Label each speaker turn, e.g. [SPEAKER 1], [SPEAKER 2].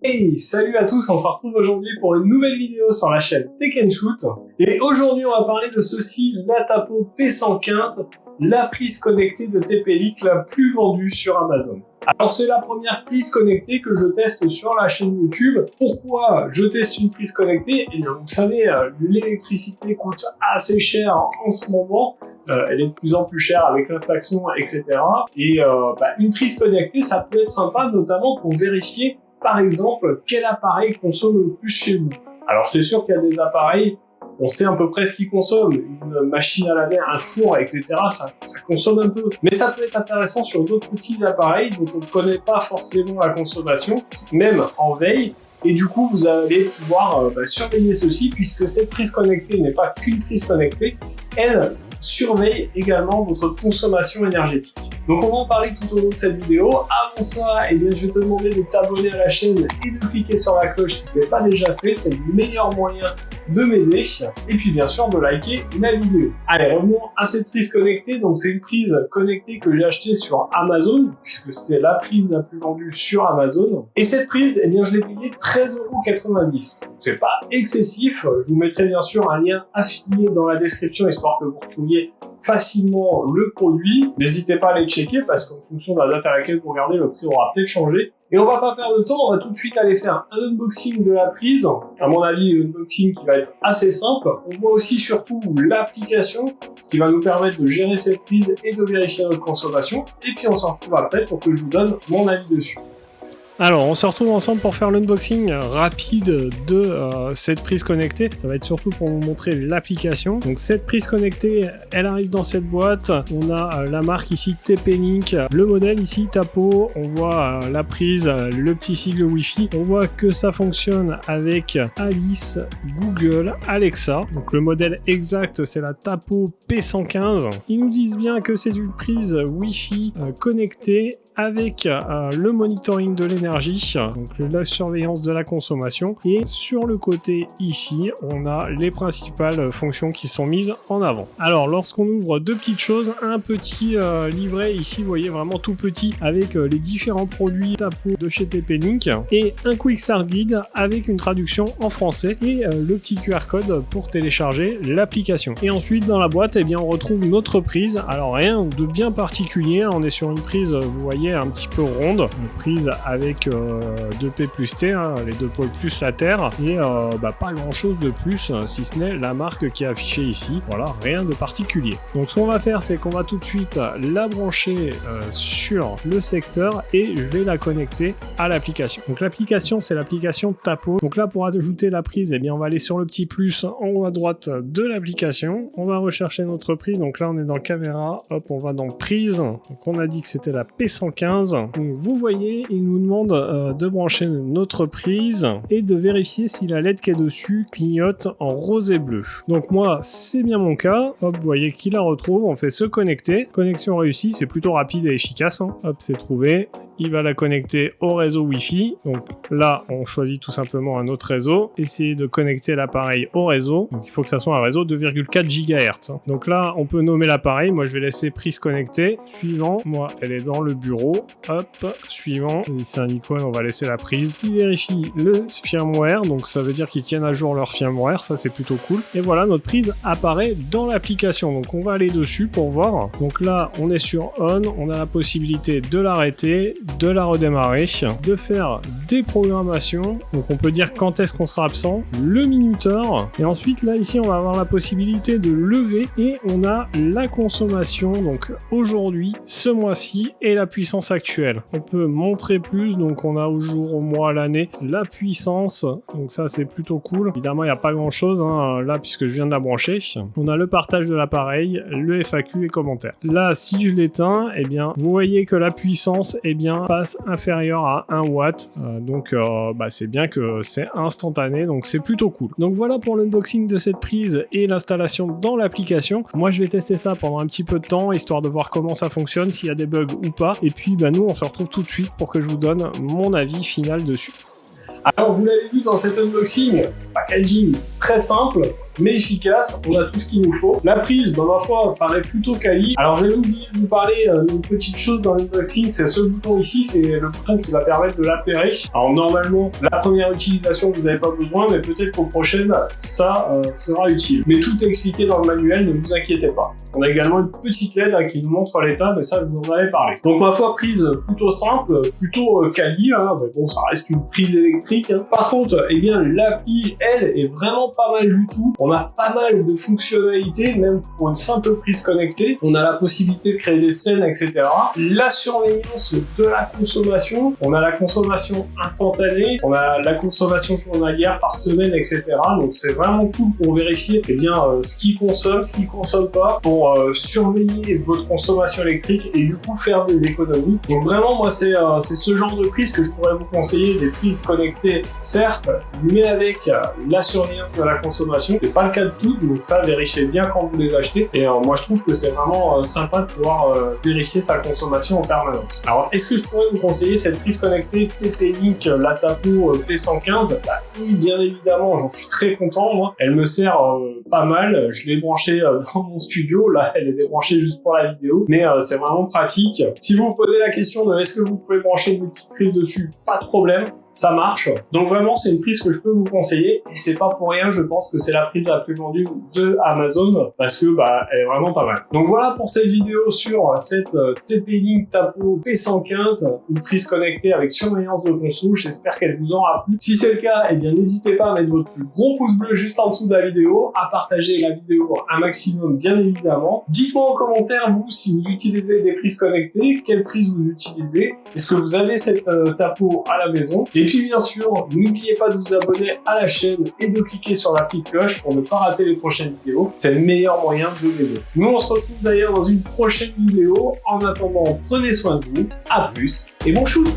[SPEAKER 1] Hey, salut à tous, on se retrouve aujourd'hui pour une nouvelle vidéo sur la chaîne Tech & Shoot. Et aujourd'hui, on va parler de ceci, la Tapo P115, la prise connectée de TP-Link la plus vendue sur Amazon. Alors c'est la première prise connectée que je teste sur la chaîne YouTube. Pourquoi je teste une prise connectée? Et bien, vous savez, l'électricité coûte assez cher en ce moment. Elle est de plus en plus chère avec l'inflation, etc. Et une prise connectée, ça peut être sympa, notamment pour vérifier par exemple, quel appareil consomme le plus chez vous. Alors c'est sûr qu'il y a des appareils, on sait à peu près ce qu'ils consomment, une machine à laver, un four, etc. Ça consomme un peu. Mais ça peut être intéressant sur d'autres petits appareils dont on ne connaît pas forcément la consommation, même en veille. Et du coup, vous allez pouvoir surveiller ceci, puisque cette prise connectée n'est pas qu'une prise connectée, elle surveille également votre consommation énergétique. Donc on va en parler tout au long de cette vidéo. Avant ça, je vais te demander de t'abonner à la chaîne et de cliquer sur la cloche si ce n'est pas déjà fait, c'est le meilleur moyen de m'aider. Et puis bien sûr de liker la vidéo. Allez, revenons à cette prise connectée. Donc c'est une prise connectée que j'ai achetée sur Amazon, puisque c'est la prise la plus vendue sur Amazon. Et cette prise, je l'ai payée 13,90 €. C'est pas excessif. Je vous mettrai bien sûr un lien affilié dans la description, histoire que vous retrouviez facilement le produit. N'hésitez pas à les checker parce qu'en fonction de la date à laquelle vous regardez, le prix aura peut-être changé. Et on va pas perdre de temps, on va tout de suite aller faire un unboxing de la prise. À mon avis, un unboxing qui va être assez simple. On voit aussi surtout l'application, ce qui va nous permettre de gérer cette prise et de vérifier notre consommation. Et puis on se retrouve après pour que je vous donne mon avis dessus. Alors, on se retrouve ensemble pour faire l'unboxing rapide de cette prise connectée. Ça va être surtout pour vous montrer l'application. Donc, cette prise connectée, elle arrive dans cette boîte. On a la marque ici TP-Link, le modèle ici Tapo. On voit la prise, le petit sigle Wi-Fi. On voit que ça fonctionne avec Alice, Google, Alexa. Donc, le modèle exact, c'est la Tapo P115. Ils nous disent bien que c'est une prise Wi-Fi connectée avec le monitoring de l'énergie, donc la surveillance de la consommation, et sur le côté ici on a les principales fonctions qui sont mises en avant. Alors lorsqu'on ouvre deux petites choses, un petit livret ici, vous voyez vraiment tout petit, avec les différents produits Tapo de chez TP-Link, et un quick start guide avec une traduction en français et le petit QR code pour télécharger l'application. Et ensuite dans la boîte, on retrouve notre prise. Alors rien de bien particulier, on est sur une prise, vous voyez, un petit peu ronde, une prise avec 2P plus T, les deux pôles plus la Terre, et pas grand chose de plus, si ce n'est la marque qui est affichée ici. Voilà, rien de particulier. Donc ce qu'on va faire, c'est qu'on va tout de suite la brancher sur le secteur et je vais la connecter à l'application. Donc l'application, c'est l'application Tapo. Donc là, pour ajouter la prise, on va aller sur le petit plus en haut à droite de l'application. On va rechercher notre prise. Donc là, on est dans caméra. Hop, on va dans prise. Donc on a dit que c'était la P115. Donc vous voyez, il nous demande de brancher notre prise et de vérifier si la LED qui est dessus clignote en rose et bleu. Donc moi, c'est bien mon cas. Hop, vous voyez qu'il la retrouve. On fait se connecter. Connexion réussie, c'est plutôt rapide et efficace. Hop, c'est trouvé. Il va la connecter au réseau Wi-Fi. Donc là, on choisit tout simplement un autre réseau. Essayez de connecter l'appareil au réseau. Donc il faut que ça soit un réseau de 2,4 GHz. Donc là, on peut nommer l'appareil. Moi, je vais laisser prise connectée. Suivant, moi, elle est dans le bureau. Hop, suivant. C'est un icône, on va laisser la prise. Il vérifie le firmware. Donc ça veut dire qu'ils tiennent à jour leur firmware. Ça, c'est plutôt cool. Et voilà, notre prise apparaît dans l'application. Donc on va aller dessus pour voir. Donc là, on est sur on. On a la possibilité de l'arrêter, de la redémarrer, de faire des programmations. Donc on peut dire quand est-ce qu'on sera absent, le minuteur, et ensuite là ici on va avoir la possibilité de lever et on a la consommation, donc aujourd'hui, ce mois-ci, et la puissance actuelle. On peut montrer plus, donc on a au jour, au mois, à l'année, la puissance, donc ça c'est plutôt cool. Évidemment il n'y a pas grand chose là puisque je viens de la brancher. On a le partage de l'appareil, le FAQ et commentaires. Là si je l'éteins, vous voyez que la puissance passe inférieur à 1 watt, donc c'est bien que c'est instantané, donc c'est plutôt cool. Donc voilà pour l'unboxing de cette prise et l'installation dans l'application. Moi je vais tester ça pendant un petit peu de temps, histoire de voir comment ça fonctionne, s'il y a des bugs ou pas, et puis nous on se retrouve tout de suite pour que je vous donne mon avis final dessus. Alors vous l'avez vu dans cet unboxing, packaging très simple, mais efficace. On a tout ce qu'il nous faut. La prise, bah, ma foi, paraît plutôt quali. Alors j'avais oublié de vous parler d'une petite chose dans l'unboxing, c'est ce bouton ici, c'est le bouton qui va permettre de l'appairer. Alors normalement, la première utilisation, vous n'avez pas besoin, mais peut-être qu'aux prochaines, ça sera utile. Mais tout est expliqué dans le manuel, ne vous inquiétez pas. On a également une petite LED qui nous montre l'état, mais ça, je vous en avais parlé. Donc ma foi, prise plutôt simple, plutôt quali, hein, mais bon, ça reste une prise électrique. Hein. Par contre, eh bien, l'appli, elle, est vraiment pas mal du tout. On a pas mal de fonctionnalités, même pour une simple prise connectée. On a la possibilité de créer des scènes, etc. La surveillance de la consommation. On a la consommation instantanée. On a la consommation journalière par semaine, etc. Donc c'est vraiment cool pour vérifier eh bien, ce qui consomme, ce qui consomme pas, pour surveiller votre consommation électrique et du coup faire des économies. Donc vraiment, moi, c'est ce genre de prise que je pourrais vous conseiller, des prises connectées, certes, mais avec la surveillance de la consommation. C'est pas le cas de toutes, donc ça, vérifiez bien quand vous les achetez. Et moi, je trouve que c'est vraiment sympa de pouvoir vérifier sa consommation en permanence. Alors, est-ce que je pourrais vous conseiller cette prise connectée TP-Link Latapo P115? Bah, oui, bien évidemment, j'en suis très content, moi. Elle me sert pas mal. Je l'ai branchée dans mon studio. Là, elle est débranchée juste pour la vidéo, mais c'est vraiment pratique. Si vous vous posez la question de est-ce que vous pouvez brancher une petite prise dessus, pas de problème. Ça marche. Donc vraiment, c'est une prise que je peux vous conseiller. Et c'est pas pour rien, je pense que c'est la prise la plus vendue de Amazon parce que bah, elle est vraiment pas mal. Donc voilà pour cette vidéo sur cette TP-Link Tapo P115, une prise connectée avec surveillance de conso. J'espère qu'elle vous aura plu. Si c'est le cas, eh bien n'hésitez pas à mettre votre plus gros pouce bleu juste en dessous de la vidéo, à partager la vidéo un maximum, bien évidemment. Dites-moi en commentaire, vous, si vous utilisez des prises connectées, quelle prise vous utilisez. Est-ce que vous avez cette Tapo à la maison? Et puis bien sûr, n'oubliez pas de vous abonner à la chaîne et de cliquer sur la petite cloche pour ne pas rater les prochaines vidéos. C'est le meilleur moyen de m'aider. Nous, on se retrouve d'ailleurs dans une prochaine vidéo. En attendant, prenez soin de vous. À plus et bon shoot!